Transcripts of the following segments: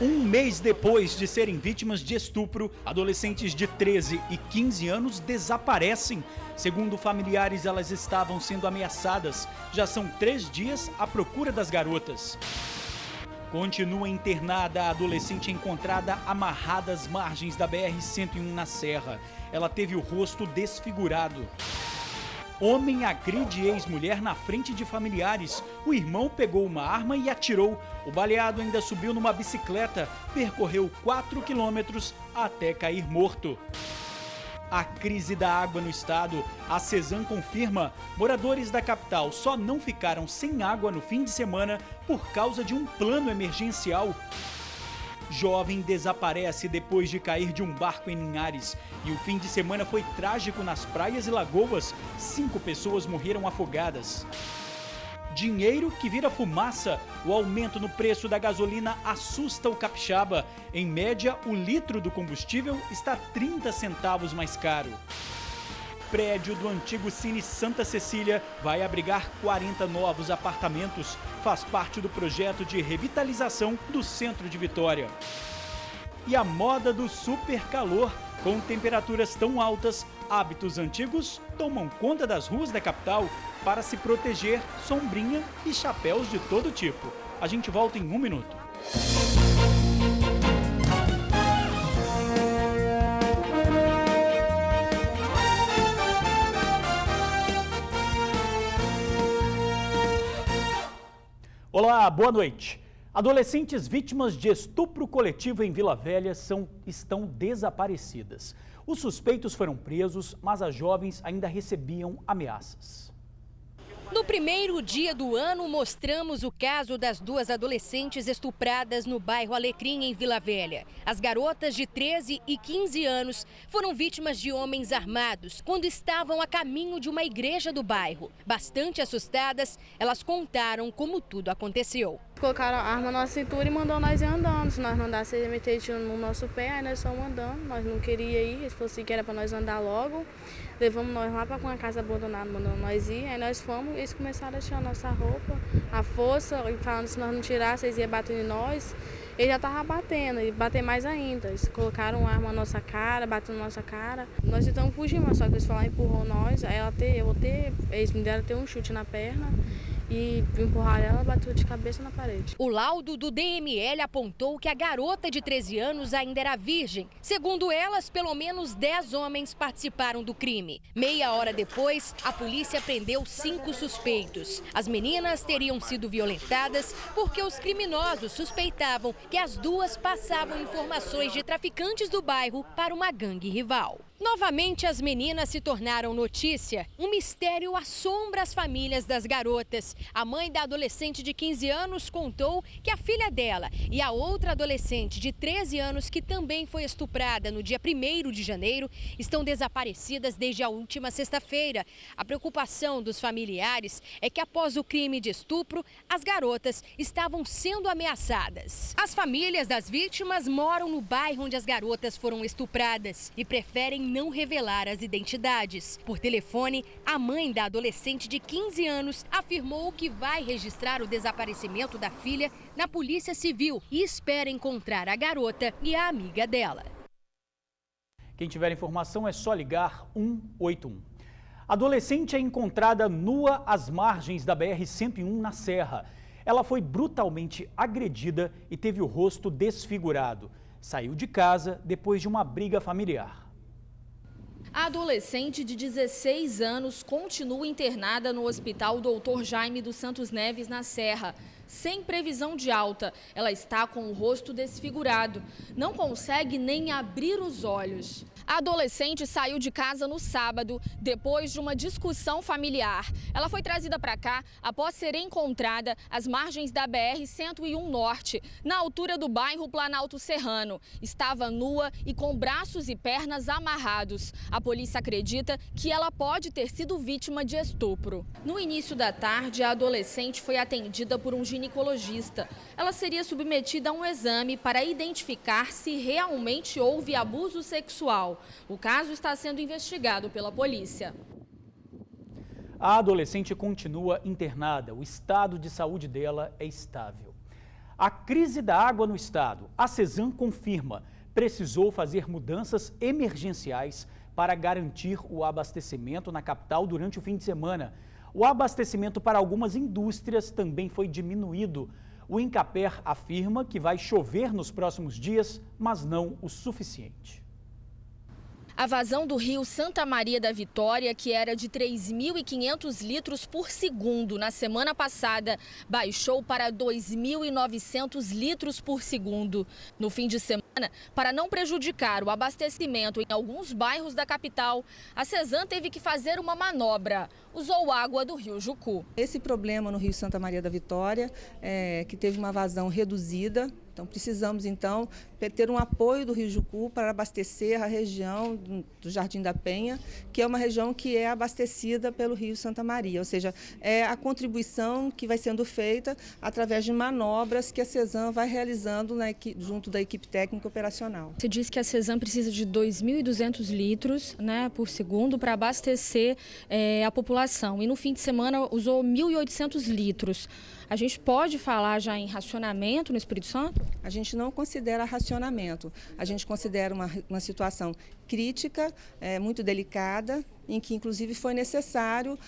Um mês depois de serem vítimas de estupro, adolescentes de 13 e 15 anos desaparecem. Segundo familiares, elas estavam sendo ameaçadas. Já são 3 dias à procura das garotas. Continua internada a adolescente encontrada amarrada às margens da BR-101 na Serra. Ela teve o rosto desfigurado. Homem agride ex-mulher na frente de familiares. O irmão pegou uma arma e atirou. O baleado ainda subiu numa bicicleta, percorreu 4 quilômetros até cair morto. A crise da água no estado. A Cesan confirma: moradores da capital só não ficaram sem água no fim de semana por causa de um plano emergencial. Jovem desaparece depois de cair de um barco em Linhares. E o fim de semana foi trágico nas praias e lagoas. 5 pessoas morreram afogadas. Dinheiro que vira fumaça. O aumento no preço da gasolina assusta o capixaba. Em média, o litro do combustível está 30 centavos mais caro. Prédio do antigo Cine Santa Cecília vai abrigar 40 novos apartamentos. Faz parte do projeto de revitalização do centro de Vitória. E a moda do super calor. Com temperaturas tão altas, hábitos antigos tomam conta das ruas da capital. Para se proteger, sombrinha e chapéus de todo tipo. A gente volta em 1 minuto. Olá, boa noite. Adolescentes vítimas de estupro coletivo em Vila Velha estão desaparecidas. Os suspeitos foram presos, mas as jovens ainda recebiam ameaças. No primeiro dia do ano, mostramos o caso das 2 adolescentes estupradas no bairro Alecrim, em Vila Velha. As garotas de 13 e 15 anos foram vítimas de homens armados quando estavam a caminho de uma igreja do bairro. Bastante assustadas, elas contaram como tudo aconteceu. Colocaram a arma na cintura e mandou nós ir andando. Se nós não andássemos, eles meteram tiro no nosso pé, aí nós fomos andando. Nós não queríamos ir, eles falaram assim que era para nós andar logo. Levamos nós lá para uma casa abandonada, mandando nós ir. Aí nós fomos, eles começaram a tirar nossa roupa, a força, e falando que se nós não tirassem, eles iam bater em nós. Eles já estavam batendo, e bater mais ainda. Eles colocaram arma na nossa cara, batendo na nossa cara. Nós tentamos fugir, mas só que eles falaram, empurrou nós. Aí eles me deram até um chute na perna. E empurraram ela, bateu de cabeça na parede. O laudo do DML apontou que a garota de 13 anos ainda era virgem. Segundo elas, pelo menos 10 homens participaram do crime. Meia hora depois, a polícia prendeu 5 suspeitos. As meninas teriam sido violentadas porque os criminosos suspeitavam que as 2 passavam informações de traficantes do bairro para uma gangue rival. Novamente, as meninas se tornaram notícia. Um mistério assombra as famílias das garotas. A mãe da adolescente de 15 anos contou que a filha dela e a outra adolescente de 13 anos, que também foi estuprada no dia 1º de janeiro, estão desaparecidas desde a última sexta-feira. A preocupação dos familiares é que, após o crime de estupro, as garotas estavam sendo ameaçadas. As famílias das vítimas moram no bairro onde as garotas foram estupradas e preferem não revelar as identidades. Por telefone, a mãe da adolescente de 15 anos afirmou que vai registrar o desaparecimento da filha na Polícia Civil e espera encontrar a garota e a amiga dela. Quem tiver informação é só ligar 181. Adolescente é encontrada nua às margens da BR-101 na Serra. Ela foi brutalmente agredida e teve o rosto desfigurado. Saiu de casa depois de uma briga familiar. A adolescente de 16 anos continua internada no Hospital Dr. Jaime dos Santos Neves, na Serra. Sem previsão de alta, ela está com o rosto desfigurado. Não consegue nem abrir os olhos. A adolescente saiu de casa no sábado, depois de uma discussão familiar. Ela foi trazida para cá após ser encontrada às margens da BR-101 Norte, na altura do bairro Planalto Serrano. Estava nua e com braços e pernas amarrados. A polícia acredita que ela pode ter sido vítima de estupro. No início da tarde, a adolescente foi atendida por um ginecologista. Ela seria submetida a um exame para identificar se realmente houve abuso sexual. O caso está sendo investigado pela polícia. A adolescente continua internada. O estado de saúde dela é estável. A crise da água no estado, a Cesan confirma, precisou fazer mudanças emergenciais para garantir o abastecimento na capital durante o fim de semana. O abastecimento para algumas indústrias também foi diminuído. O Incaper afirma que vai chover nos próximos dias, mas não o suficiente. A vazão do rio Santa Maria da Vitória, que era de 3.500 litros por segundo na semana passada, baixou para 2.900 litros por segundo. No fim de semana, para não prejudicar o abastecimento em alguns bairros da capital, a Cesan teve que fazer uma manobra. Usou água do rio Jucu. Esse problema no rio Santa Maria da Vitória, que teve uma vazão reduzida. Então, precisamos, então, ter um apoio do Rio Jucu para abastecer a região do Jardim da Penha, que é uma região que é abastecida pelo Rio Santa Maria. Ou seja, é a contribuição que vai sendo feita através de manobras que a Cesan vai realizando junto da equipe técnica operacional. Você disse que a Cesan precisa de 2.200 litros, né, por segundo para abastecer a população. E no fim de semana usou 1.800 litros. A gente pode falar já em racionamento no Espírito Santo? A gente não considera racionamento. A gente considera uma situação crítica, muito delicada, em que inclusive foi necessário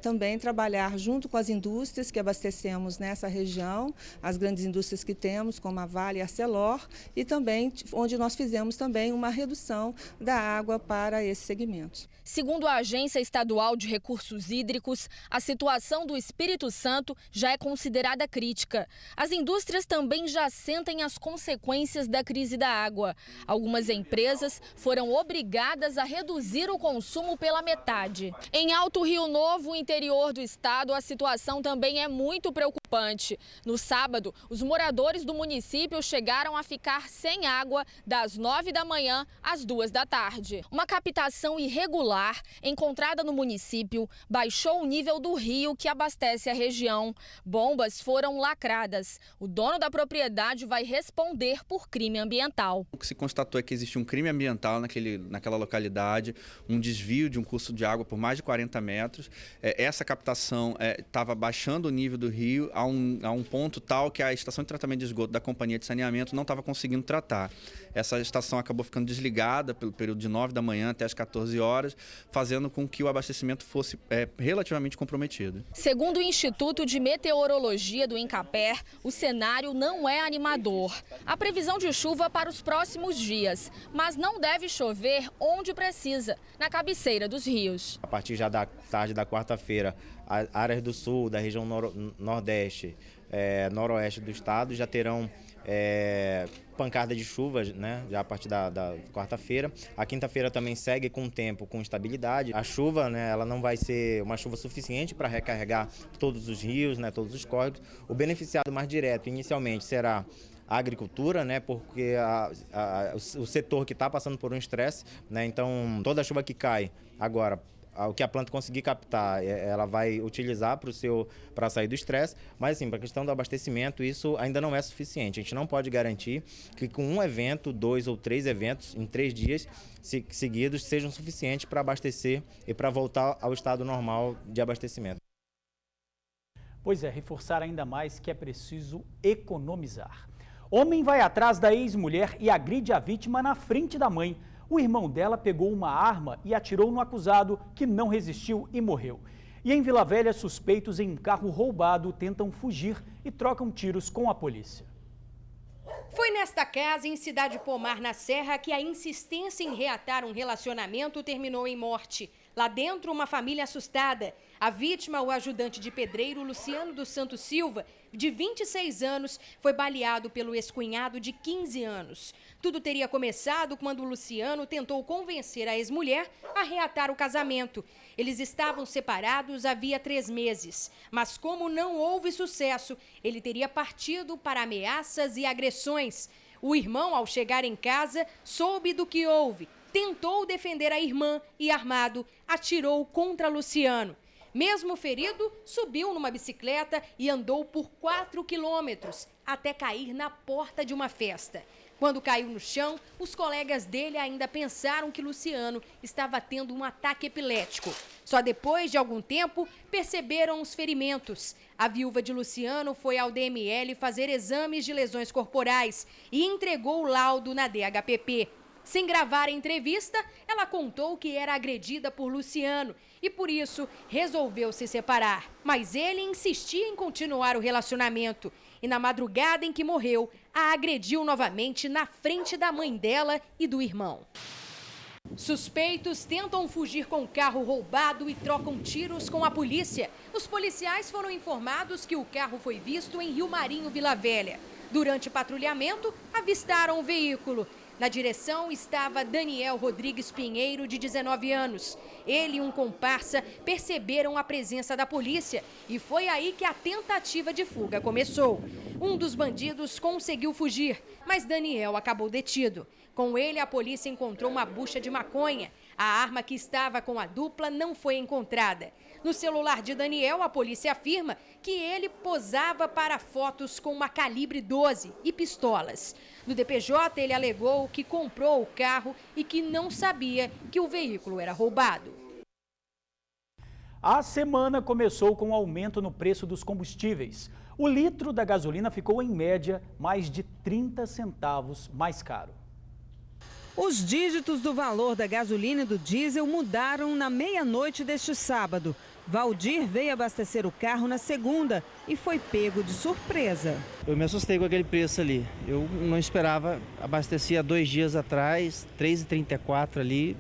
também trabalhar junto com as indústrias que abastecemos nessa região, as grandes indústrias que temos, como a Vale e a Arcelor, e também onde nós fizemos também uma redução da água para esses segmentos. Segundo a Agência Estadual de Recursos Hídricos, a situação do Espírito Santo já é considerada crítica. As indústrias também já sentem as consequências da crise da água. Algumas empresas foram obrigadas a reduzir o consumo pela metade. Em Alto Rio Novo, interior do estado, a situação também é muito preocupante. No sábado, os moradores do município chegaram a ficar sem água das 9 da manhã às 2 da tarde. Uma captação irregular encontrada no município baixou o nível do rio que abastece a região. Bombas foram lacradas. O dono da propriedade vai responder por crime ambiental. O que se constatou é que existe um crime ambiental naquela localidade, um desvio de um curso de água por mais de 40 metros. Essa captação estava baixando o nível do rio a um ponto tal que a estação de tratamento de esgoto da companhia de saneamento não estava conseguindo tratar. Essa estação acabou ficando desligada pelo período de 9 da manhã até as 14 horas, fazendo com que o abastecimento fosse relativamente comprometido. Segundo o Instituto de Meteorologia do Incaper, o cenário não é animador. Há previsão de chuva para os próximos dias, mas não deve chover onde precisa, na cabeceira dos rios. A partir já da tarde da quarta-feira, as áreas do sul, da região nordeste, noroeste do estado já terão pancada de chuvas, né, já a partir da quarta-feira. A quinta-feira também segue com o tempo, com estabilidade. A chuva, né, ela não vai ser uma chuva suficiente para recarregar todos os rios, né, todos os córregos. O beneficiado mais direto, inicialmente, será a agricultura, né, porque o setor que está passando por um estresse, né, então toda a chuva que cai agora, o que a planta conseguir captar, ela vai utilizar para sair do estresse, mas assim, para a questão do abastecimento, isso ainda não é suficiente. A gente não pode garantir que com um evento, 2 ou 3 eventos em 3 dias seguidos sejam suficientes para abastecer e para voltar ao estado normal de abastecimento. Pois é, reforçar ainda mais que é preciso economizar. Homem vai atrás da ex-mulher e agride a vítima na frente da mãe. O irmão dela pegou uma arma e atirou no acusado, que não resistiu e morreu. E em Vila Velha, suspeitos em um carro roubado tentam fugir e trocam tiros com a polícia. Foi nesta casa, em Cidade Pomar, na Serra, que a insistência em reatar um relacionamento terminou em morte. Lá dentro, uma família assustada. A vítima, o ajudante de pedreiro Luciano dos Santos Silva, de 26 anos, foi baleado pelo ex-cunhado de 15 anos. Tudo teria começado quando o Luciano tentou convencer a ex-mulher a reatar o casamento. Eles estavam separados havia 3 meses, mas como não houve sucesso, ele teria partido para ameaças e agressões. O irmão, ao chegar em casa, soube do que houve, tentou defender a irmã e, armado, atirou contra Luciano. Mesmo ferido, subiu numa bicicleta e andou por 4 quilômetros até cair na porta de uma festa. Quando caiu no chão, os colegas dele ainda pensaram que Luciano estava tendo um ataque epilético. Só depois de algum tempo, perceberam os ferimentos. A viúva de Luciano foi ao DML fazer exames de lesões corporais e entregou o laudo na DHPP. Sem gravar a entrevista, ela contou que era agredida por Luciano e, por isso, resolveu se separar. Mas ele insistia em continuar o relacionamento e, na madrugada em que morreu, a agrediu novamente na frente da mãe dela e do irmão. Suspeitos tentam fugir com o carro roubado e trocam tiros com a polícia. Os policiais foram informados que o carro foi visto em Rio Marinho, Vila Velha. Durante patrulhamento, avistaram o veículo. Na direção estava Daniel Rodrigues Pinheiro, de 19 anos. Ele e um comparsa perceberam a presença da polícia e foi aí que a tentativa de fuga começou. Um dos bandidos conseguiu fugir, mas Daniel acabou detido. Com ele, a polícia encontrou uma bucha de maconha. A arma que estava com a dupla não foi encontrada. No celular de Daniel, a polícia afirma que ele posava para fotos com uma calibre 12 e pistolas. No DPJ, ele alegou que comprou o carro e que não sabia que o veículo era roubado. A semana começou com um aumento no preço dos combustíveis. O litro da gasolina ficou, em média, mais de 30 centavos mais caro. Os dígitos do valor da gasolina e do diesel mudaram na meia-noite deste sábado. Valdir veio abastecer o carro na segunda e foi pego de surpresa. Eu me assustei com aquele preço ali. Eu não esperava, abasteci há 2 dias atrás, 3,34 ali,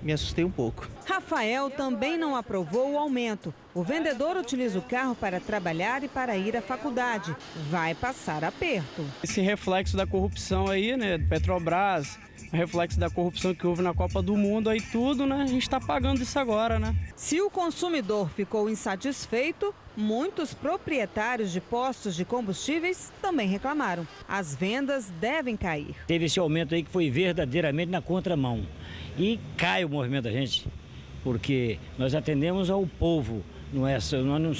me assustei um pouco. Rafael também não aprovou o aumento. O vendedor utiliza o carro para trabalhar e para ir à faculdade. Vai passar aperto. Esse reflexo da corrupção aí, né, do Petrobras, o reflexo da corrupção que houve na Copa do Mundo, aí tudo, né, a gente está pagando isso agora, né? Se o consumidor ficou insatisfeito, muitos proprietários de postos de combustíveis também reclamaram. As vendas devem cair. Teve esse aumento aí que foi verdadeiramente na contramão. E cai o movimento da gente, porque nós atendemos ao povo. Nós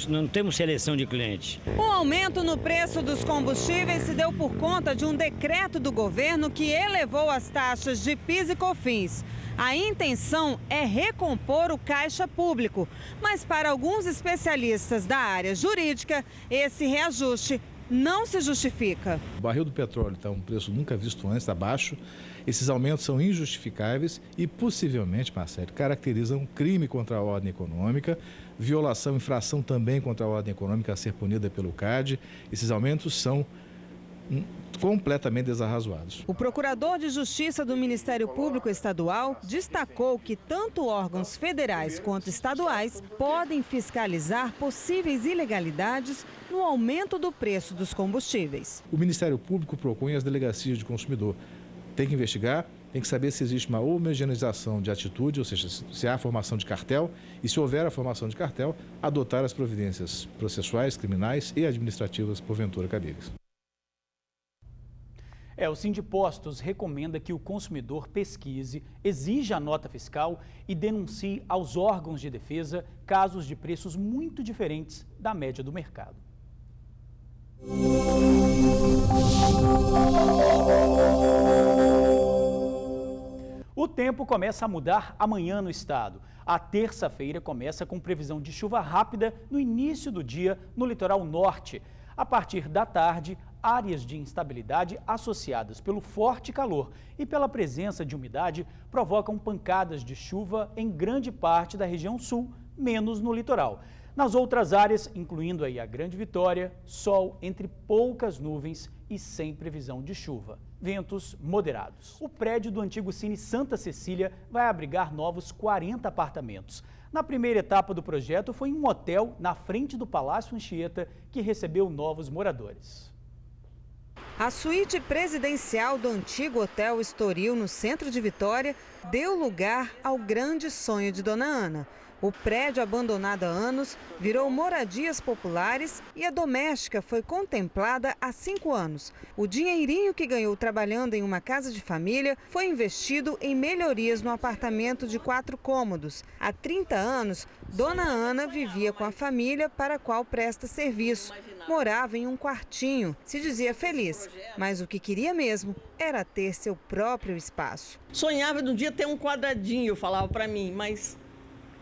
não temos seleção de clientes. O aumento no preço dos combustíveis se deu por conta de um decreto do governo que elevou as taxas de PIS e COFINS. A intenção é recompor o caixa público, mas para alguns especialistas da área jurídica, esse reajuste não se justifica. O barril do petróleo está um preço nunca visto antes, abaixo. Esses aumentos são injustificáveis e possivelmente, Marcelo, caracterizam um crime contra a ordem econômica, violação, infração também contra a ordem econômica a ser punida pelo CAD. Esses aumentos são completamente desarrazoados. O procurador de Justiça do Ministério Público Estadual destacou que tanto órgãos federais quanto estaduais podem fiscalizar possíveis ilegalidades no aumento do preço dos combustíveis. O Ministério Público propõe às delegacias de consumidor. Tem que investigar, tem que saber se existe uma homogeneização de atitude, ou seja, se há formação de cartel, e se houver a formação de cartel, adotar as providências processuais, criminais e administrativas porventura cabíveis. O Sindipostos recomenda que o consumidor pesquise, exija a nota fiscal e denuncie aos órgãos de defesa casos de preços muito diferentes da média do mercado. O tempo começa a mudar amanhã no estado. A terça-feira começa com previsão de chuva rápida no início do dia no litoral norte. A partir da tarde, áreas de instabilidade associadas pelo forte calor e pela presença de umidade provocam pancadas de chuva em grande parte da região sul, menos no litoral. Nas outras áreas, incluindo aí a Grande Vitória, sol entre poucas nuvens e sem previsão de chuva. Ventos moderados. O prédio do antigo Cine Santa Cecília vai abrigar novos 40 apartamentos. Na primeira etapa do projeto foi um hotel na frente do Palácio Anchieta que recebeu novos moradores. A suíte presidencial do antigo Hotel Estoril, no centro de Vitória, deu lugar ao grande sonho de Dona Ana. O prédio, abandonado há anos, virou moradias populares e a doméstica foi contemplada há 5 anos. O dinheirinho que ganhou trabalhando em uma casa de família foi investido em melhorias no apartamento de 4 cômodos. Há 30 anos, Dona Ana vivia com a família para a qual presta serviço. Morava em um quartinho, se dizia feliz, mas o que queria mesmo era ter seu próprio espaço. Sonhava de um dia ter um quadradinho, falava para mim, mas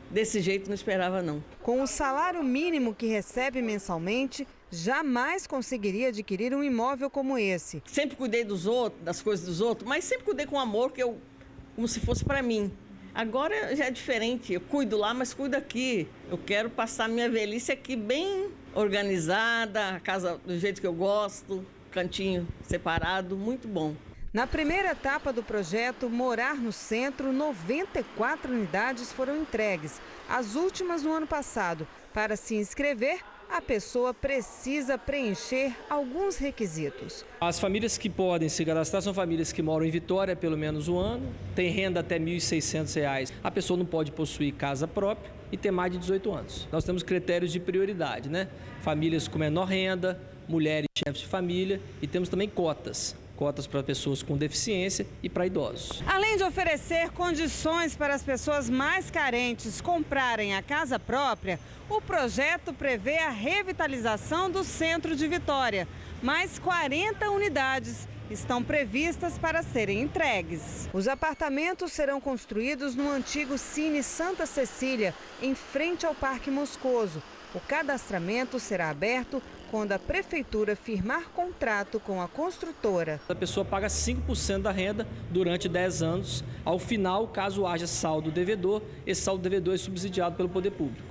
desse jeito não esperava não. Com o salário mínimo que recebe mensalmente, jamais conseguiria adquirir um imóvel como esse. Sempre cuidei dos outros, das coisas dos outros, mas sempre cuidei com amor, como se fosse para mim. Agora já é diferente, eu cuido lá, mas cuido aqui. Eu quero passar minha velhice aqui bem organizada, a casa do jeito que eu gosto, cantinho separado, muito bom. Na primeira etapa do projeto Morar no Centro, 94 unidades foram entregues, as últimas no ano passado. Para se inscrever, a pessoa precisa preencher alguns requisitos. As famílias que podem se cadastrar são famílias que moram em Vitória há pelo menos um ano, têm renda até R$ 1.600. A pessoa não pode possuir casa própria e ter mais de 18 anos. Nós temos critérios de prioridade, né? Famílias com menor renda, mulheres chefes de família e temos também cotas para pessoas com deficiência e para idosos. Além de oferecer condições para as pessoas mais carentes comprarem a casa própria, o projeto prevê a revitalização do centro de Vitória. Mais 40 unidades estão previstas para serem entregues. Os apartamentos serão construídos no antigo Cine Santa Cecília, em frente ao Parque Moscoso. O cadastramento será aberto quando a prefeitura firmar contrato com a construtora. A pessoa paga 5% da renda durante 10 anos. Ao final, caso haja saldo devedor, esse saldo devedor é subsidiado pelo poder público.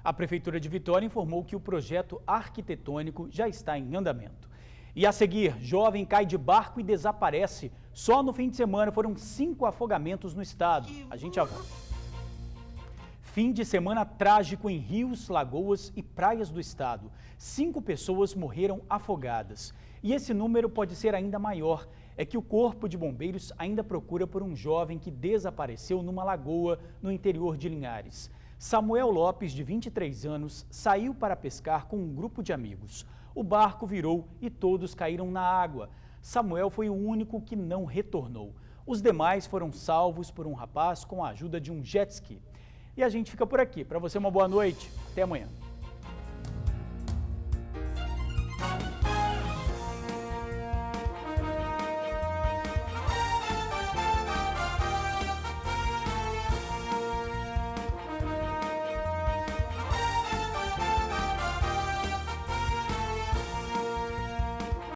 A Prefeitura de Vitória informou que o projeto arquitetônico já está em andamento. E a seguir, jovem cai de barco e desaparece. Só no fim de semana foram 5 afogamentos no estado. A gente já volta. Fim de semana trágico em rios, lagoas e praias do estado. 5 pessoas morreram afogadas. E esse número pode ser ainda maior. É que o Corpo de Bombeiros ainda procura por um jovem que desapareceu numa lagoa no interior de Linhares. Samuel Lopes, de 23 anos, saiu para pescar com um grupo de amigos. O barco virou e todos caíram na água. Samuel foi o único que não retornou. Os demais foram salvos por um rapaz com a ajuda de um jet ski. E a gente fica por aqui. Para você, uma boa noite. Até amanhã.